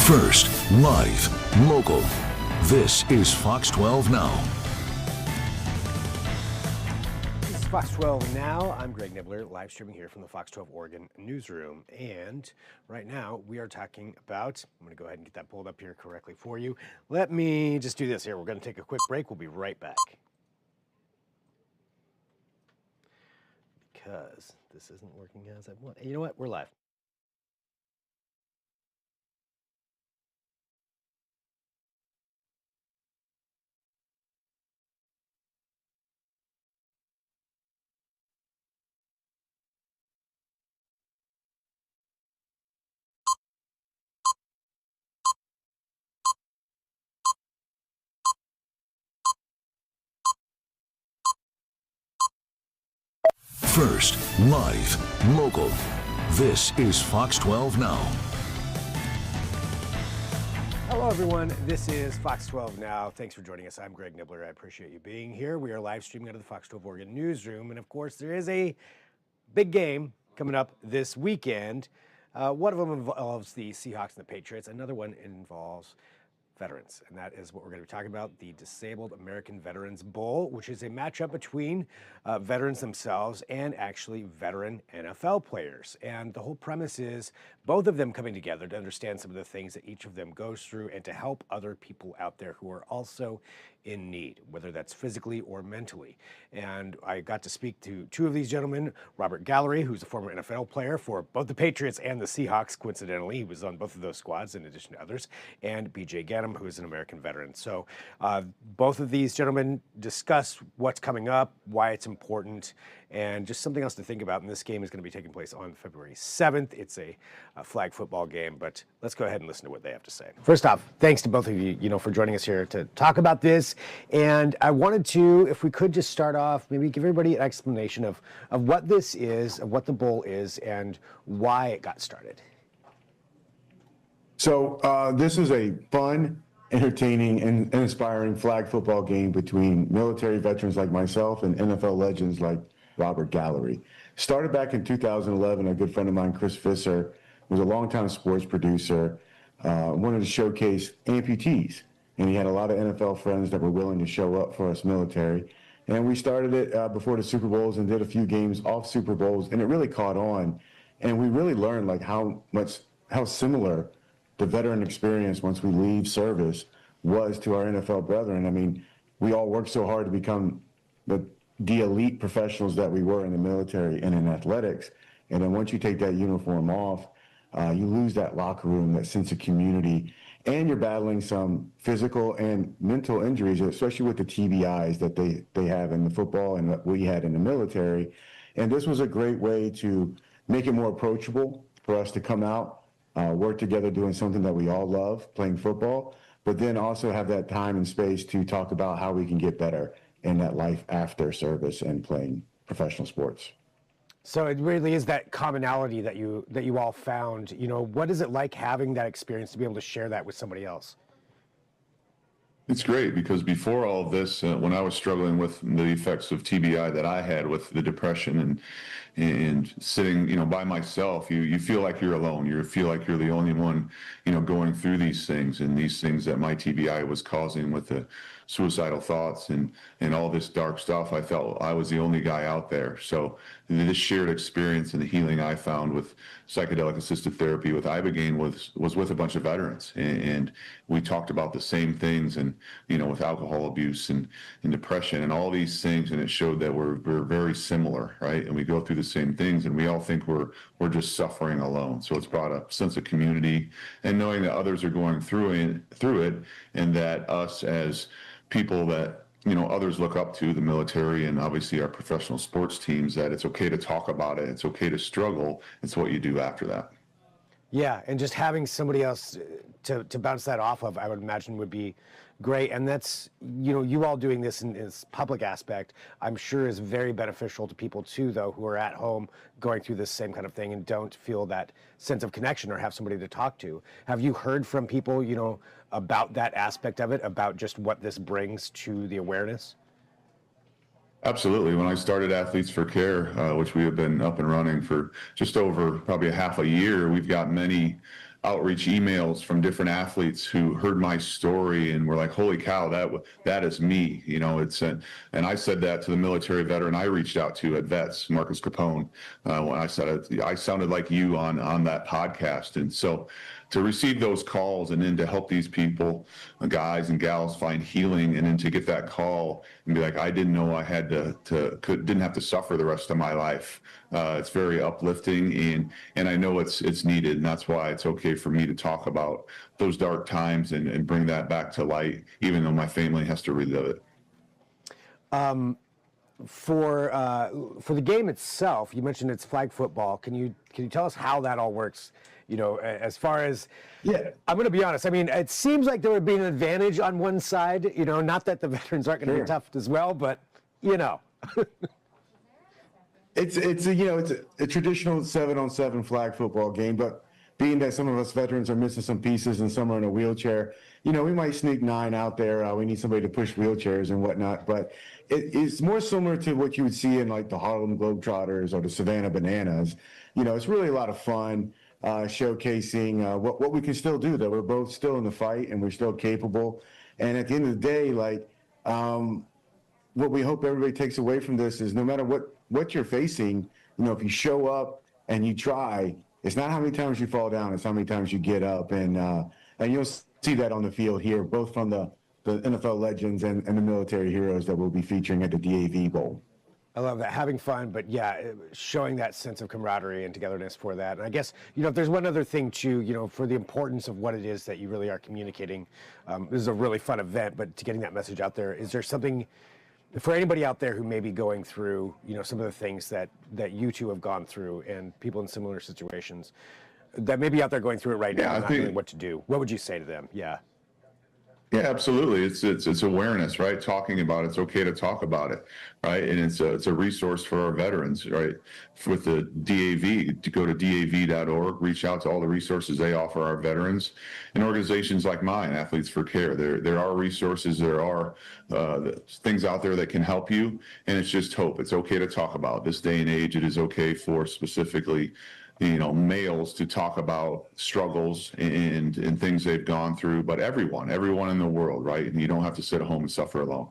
First, live, local. This is Fox 12 Now. This is Fox 12 Now. I'm Greg Nibbler, live streaming here from the Fox 12 Oregon newsroom. And right now we are talking about, I'm going to go ahead and get that pulled up here correctly for you. Let me just do this here. We're going to take a quick break. We'll be right back. Because this isn't working as I want. You know what? We're live. First, live, local. This is Fox 12 Now. Hello, everyone. This is Fox 12 Now. Thanks for joining us. I'm Greg Nibbler. I appreciate you being here. We are live streaming out of the Fox 12 Oregon newsroom. And of course, there is a big game coming up this weekend. One of them involves the Seahawks and the Patriots. Another one involves veterans, and that is what we're going to be talking about, the Disabled American Veterans Bowl, which is a matchup between veterans themselves and actually veteran NFL players. And the whole premise is both of them coming together to understand some of the things that each of them goes through and to help other people out there who are also in need, whether that's physically or mentally. And I got to speak to two of these gentlemen, Robert Gallery, who's a former NFL player for both the Patriots and the Seahawks, coincidentally. He was on both of those squads in addition to others, and BJ Ganem, who is an American veteran. So both of these gentlemen discuss what's coming up, why it's important, and just something else to think about. And this game is going to be taking place on February 7th. It's a flag football game, but let's go ahead and listen to what they have to say. First off, thanks to both of you, for joining us here to talk about this. And I wanted to, if we could just start off, maybe give everybody an explanation of what this is, of what the bowl is, and why it got started. So this is a fun, entertaining, and inspiring flag football game between military veterans like myself and NFL legends like Robert Gallery. Started back in 2011. A good friend of mine, Chris Visser, was a longtime sports producer, wanted to showcase amputees. And he had a lot of NFL friends that were willing to show up for us military. And we started it before the Super Bowls and did a few games off Super Bowls, and it really caught on. And we really learned like how similar the veteran experience once we leave service was to our NFL brethren. I mean, we all worked so hard to become the elite professionals that we were in the military and in athletics. And then once you take that uniform off, you lose that locker room, that sense of community, and you're battling some physical and mental injuries, especially with the TBIs that they have in the football and that we had in the military. And this was a great way to make it more approachable for us to come out, work together doing something that we all love, playing football, but then also have that time and space to talk about how we can get better in that life after service and playing professional sports. So it really is that commonality that you all found. What is it like having that experience to be able to share that with somebody else? It's great because before all of this, when I was struggling with the effects of TBI that I had with the depression and sitting, by myself, you feel like you're alone. You feel like you're the only one, going through these things and these things that my TBI was causing with the suicidal thoughts and all this dark stuff. I felt I was the only guy out there. So this shared experience and the healing I found with psychedelic assisted therapy with Ibogaine was with a bunch of veterans, and we talked about the same things, and with alcohol abuse and depression and all these things, and it showed that we're very similar, right? And we go through the same things, and we all think we're just suffering alone. So it's brought a sense of community and knowing that others are going through it, and that us as people that others look up to, the military and obviously our professional sports teams, that it's okay to talk about it. It's okay to struggle. It's what you do after that. Yeah, and just having somebody else to bounce that off of, I would imagine, would be great. And that's, you all doing this in this public aspect, I'm sure is very beneficial to people too, though, who are at home going through this same kind of thing and don't feel that sense of connection or have somebody to talk to. Have you heard from people, about that aspect of it, about just what this brings to the awareness? Absolutely. When I started Athletes for Care, which we have been up and running for just over probably a half a year, we've got many outreach emails from different athletes who heard my story and were like, "Holy cow, that is me." You know, and I said that to the military veteran I reached out to at Vets, Marcus Capone, when I said it, I sounded like you on that podcast, and so to receive those calls and then to help these people, guys and gals, find healing, and then to get that call and be like, I didn't know I had didn't have to suffer the rest of my life. It's very uplifting, and I know it's needed, and that's why it's okay for me to talk about those dark times and bring that back to light, even though my family has to relive it. For the game itself, you mentioned it's flag football. Can you tell us how that all works? You know, as far as, Yeah. I'm going to be honest. I mean, it seems like there would be an advantage on one side. You know, not that the veterans aren't going to Sure. be tough as well, but you know. It's a traditional 7-on-7 flag football game, but being that some of us veterans are missing some pieces and some are in a wheelchair, we might sneak 9 out there. We need somebody to push wheelchairs and whatnot, but it's more similar to what you would see in like the Harlem Globetrotters or the Savannah Bananas. It's really a lot of fun, showcasing what we can still do, that we're both still in the fight and we're still capable. And at the end of the day, what we hope everybody takes away from this is no matter what you're facing, if you show up and you try, it's not how many times you fall down, it's how many times you get up. And you'll see that on the field here, both from the NFL legends and the military heroes that we'll be featuring at the DAV Bowl. I love that, having fun, but yeah, showing that sense of camaraderie and togetherness for that. And I guess, if there's one other thing too, for the importance of what it is that you really are communicating, this is a really fun event, but to getting that message out there, is there something for anybody out there who may be going through, some of the things that you two have gone through, and people in similar situations that may be out there going through it right now, not knowing what to do? What would you say to them? Yeah. Yeah, absolutely. It's awareness, right? Talking about it. It's okay to talk about it, right? And it's a resource for our veterans, right? With the DAV, to go to DAV.org, reach out to all the resources they offer our veterans, and organizations like mine, Athletes for Care. There are resources, there are things out there that can help you, and it's just hope. It's okay to talk about. This day and age, it is okay for specifically males to talk about struggles and things they've gone through, but everyone in the world, right? And you don't have to sit at home and suffer alone.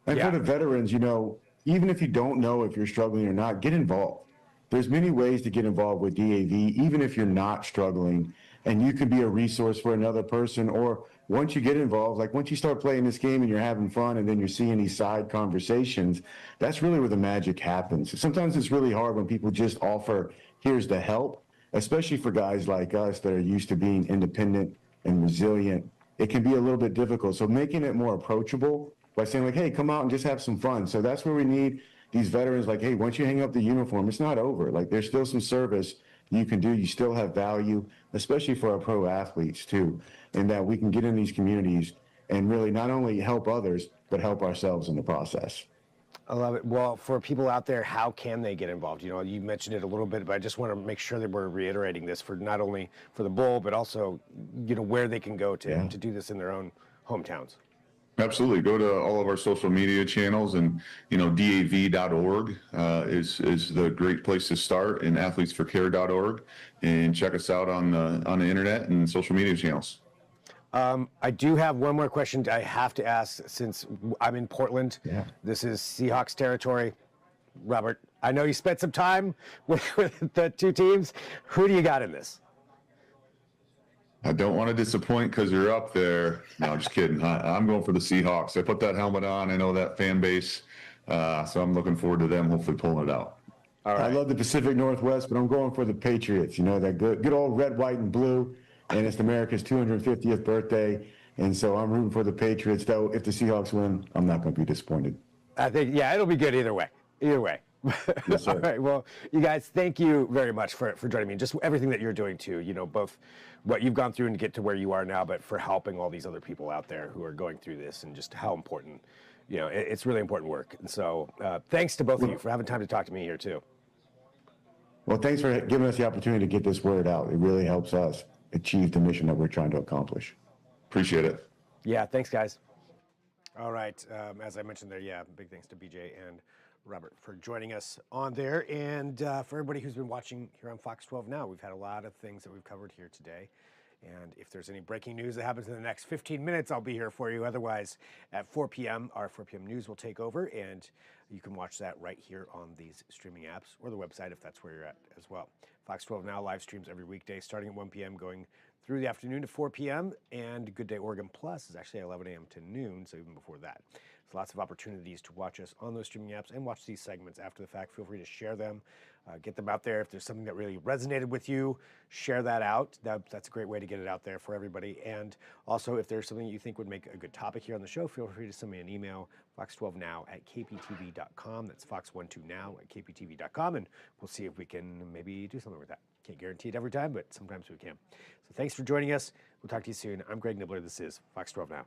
And for the veterans, even if you don't know if you're struggling or not, get involved. There's many ways to get involved with DAV, even if you're not struggling, and you could be a resource for another person. Or once you get involved, like once you start playing this game and you're having fun and then you're seeing these side conversations, that's really where the magic happens. Sometimes it's really hard when people just offer, here's the help, especially for guys like us that are used to being independent and resilient. It can be a little bit difficult. So making it more approachable by saying like, hey, come out and just have some fun. So that's where we need these veterans, like, hey, once you hang up the uniform, it's not over. Like, there's still some service you can do. You still have value, especially for our pro athletes too, and that we can get in these communities and really not only help others, but help ourselves in the process. I love it. Well, for people out there, how can they get involved? You mentioned it a little bit, but I just want to make sure that we're reiterating this for not only for the bowl, but also, where they can go to do this in their own hometowns. Absolutely. Go to all of our social media channels, and DAV.org is the great place to start, and athletesforcare.org, and check us out on the internet and social media channels. I do have one more question I have to ask, since I'm in Portland. Yeah. This is Seahawks territory. Robert, I know you spent some time with the two teams. Who do you got in this? I don't want to disappoint because you're up there. No, I'm just kidding. I'm going for the Seahawks. I put that helmet on. I know that fan base, so I'm looking forward to them hopefully pulling it out. All right. I love the Pacific Northwest, but I'm going for the Patriots. That good old red, white, and blue. And it's America's 250th birthday. And so I'm rooting for the Patriots, though. If the Seahawks win, I'm not going to be disappointed. I think, it'll be good either way. Either way. Yes, sir. All right. Well, you guys, thank you very much for joining me. Just everything that you're doing too, both what you've gone through and to get to where you are now, but for helping all these other people out there who are going through this, and just how important, it's really important work. And so thanks to both of you for having time to talk to me here too. Well, thanks for giving us the opportunity to get this word out. It really helps us achieve the mission that we're trying to accomplish. Appreciate it. Yeah, thanks, guys. All right. As I mentioned there, big thanks to BJ and Robert for joining us on there. And for everybody who's been watching here on Fox 12 Now, we've had a lot of things that we've covered here today. And if there's any breaking news that happens in the next 15 minutes, I'll be here for you. Otherwise, at 4 p.m., our 4 p.m. news will take over, and you can watch that right here on these streaming apps or the website if that's where you're at as well. Fox 12 Now live streams every weekday starting at 1 p.m., going through the afternoon to 4 p.m., and Good Day Oregon Plus is actually 11 a.m. to noon, so even before that. There's lots of opportunities to watch us on those streaming apps and watch these segments after the fact. Feel free to share them, get them out there. If there's something that really resonated with you, share that out. That's a great way to get it out there for everybody. And also, if there's something you think would make a good topic here on the show, feel free to send me an email, fox12now@kptv.com. That's fox12now@kptv.com, and we'll see if we can maybe do something with that. Can't guarantee it every time, but sometimes we can. So thanks for joining us. We'll talk to you soon. I'm Greg Nibbler. This is Fox 12 Now.